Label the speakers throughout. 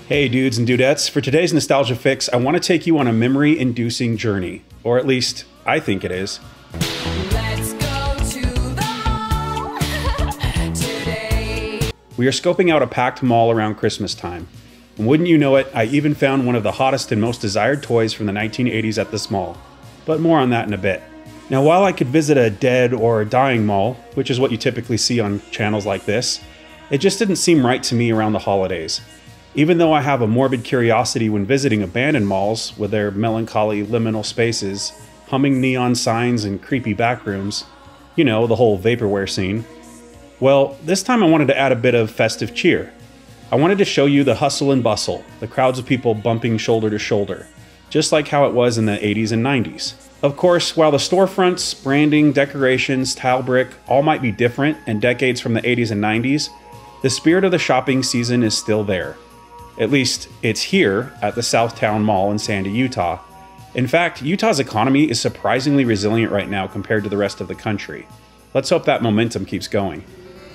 Speaker 1: Hey dudes and dudettes, for today's Nostalgia Fix, I want to take you on a memory-inducing journey. Or at least, I think it is.
Speaker 2: Let's go to the mall today.
Speaker 1: We are scoping out a packed mall around Christmas time. And wouldn't you know it, I even found one of the hottest and most desired toys from the 1980s at this mall. But more on that in a bit. Now while I could visit a dead or a dying mall, which is what you typically see on channels like this, it just didn't seem right to me around the holidays. Even though I have a morbid curiosity when visiting abandoned malls with their melancholy liminal spaces, humming neon signs and creepy backrooms, you know, the whole vaporware scene. Well, this time I wanted to add a bit of festive cheer. I wanted to show you the hustle and bustle, the crowds of people bumping shoulder to shoulder, just like how it was in the 80s and 90s. Of course, while the storefronts, branding, decorations, tile brick all might be different and decades from the 80s and 90s, the spirit of the shopping season is still there. At least, it's here at the Southtown Mall in Sandy, Utah. In fact, Utah's economy is surprisingly resilient right now compared to the rest of the country. Let's hope that momentum keeps going.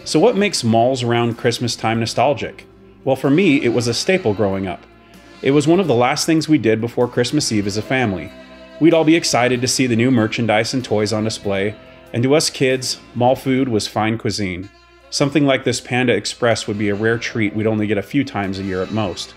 Speaker 1: So what makes malls around Christmas time nostalgic? Well, for me, it was a staple growing up. It was one of the last things we did before Christmas Eve as a family. We'd all be excited to see the new merchandise and toys on display, and to us kids, mall food was fine cuisine. Something like this Panda Express would be a rare treat we'd only get a few times a year at most.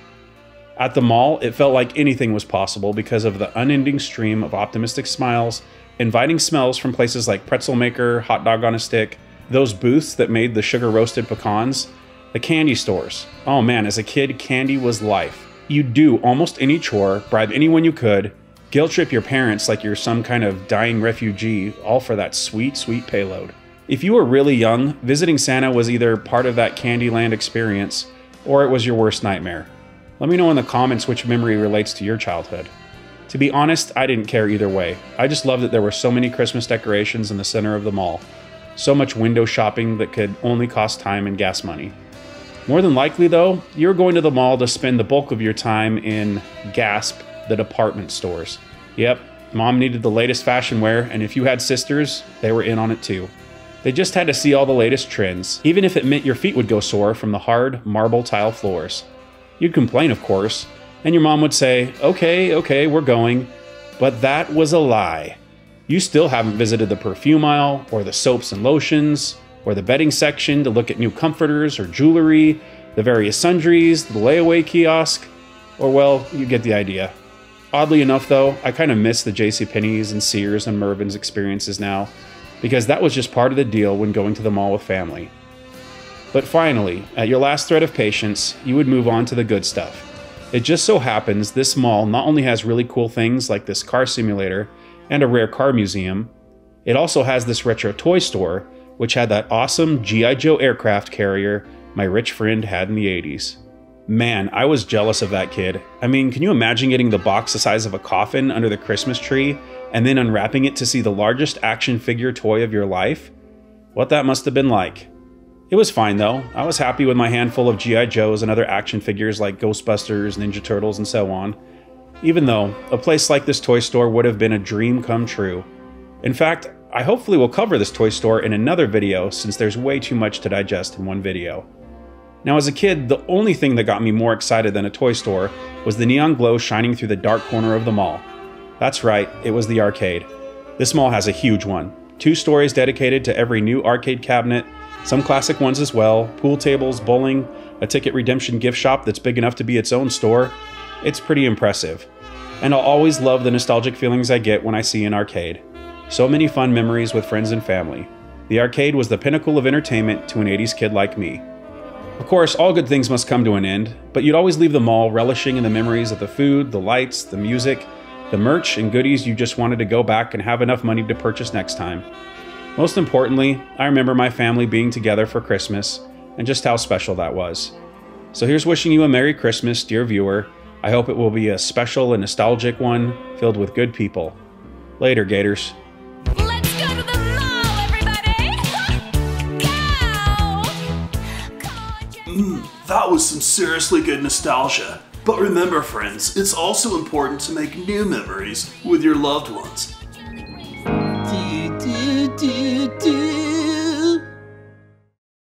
Speaker 1: At the mall, it felt like anything was possible because of the unending stream of optimistic smiles, inviting smells from places like Pretzel Maker, Hot Dog on a Stick, those booths that made the sugar-roasted pecans, the candy stores. Oh man, as a kid, candy was life. You'd do almost any chore, bribe anyone you could, guilt trip your parents like you're some kind of dying refugee, all for that sweet, sweet payload. If you were really young, visiting Santa was either part of that Candyland experience, or it was your worst nightmare. Let me know in the comments which memory relates to your childhood. To be honest, I didn't care either way. I just loved that there were so many Christmas decorations in the center of the mall. So much window shopping that could only cost time and gas money. More than likely though, you're going to the mall to spend the bulk of your time in, gasp, the department stores. Yep, mom needed the latest fashion wear, and if you had sisters, they were in on it too. They just had to see all the latest trends, even if it meant your feet would go sore from the hard marble tile floors. You'd complain, of course, and your mom would say, okay, we're going. But that was a lie. You still haven't visited the perfume aisle, or the soaps and lotions, or the bedding section to look at new comforters or jewelry, the various sundries, the layaway kiosk, or well, you get the idea. Oddly enough though, I kind of miss the JCPenney's and Sears and Mervyn's experiences now, because that was just part of the deal when going to the mall with family. But finally, at your last thread of patience, you would move on to the good stuff. It just so happens this mall not only has really cool things like this car simulator and a rare car museum, it also has this retro toy store, which had that awesome G.I. Joe aircraft carrier my rich friend had in the 80s. Man, I was jealous of that kid. I mean, can you imagine getting the box the size of a coffin under the Christmas tree and then unwrapping it to see the largest action figure toy of your life? What that must have been like. It was fine though. I was happy with my handful of G.I. Joes and other action figures like Ghostbusters, Ninja Turtles, and so on. Even though, a place like this toy store would have been a dream come true. In fact, I hopefully will cover this toy store in another video since there's way too much to digest in one video. Now as a kid, the only thing that got me more excited than a toy store was the neon glow shining through the dark corner of the mall. That's right, it was the arcade. This mall has a huge one. 2 stories dedicated to every new arcade cabinet, some classic ones as well, pool tables, bowling, a ticket redemption gift shop that's big enough to be its own store. It's pretty impressive. And I'll always love the nostalgic feelings I get when I see an arcade. So many fun memories with friends and family. The arcade was the pinnacle of entertainment to an 80s kid like me. Of course, all good things must come to an end, but you'd always leave the mall relishing in the memories of the food, the lights, the music, the merch and goodies you just wanted to go back and have enough money to purchase next time. Most importantly, I remember my family being together for Christmas and just how special that was. So here's wishing you a Merry Christmas, dear viewer. I hope it will be a special and nostalgic one filled with good people. Later, Gators.
Speaker 2: Let's go to the mall, everybody! Go!
Speaker 3: That was some seriously good nostalgia. But remember friends, it's also important to make new memories with your loved ones.
Speaker 4: Do, do, do, do.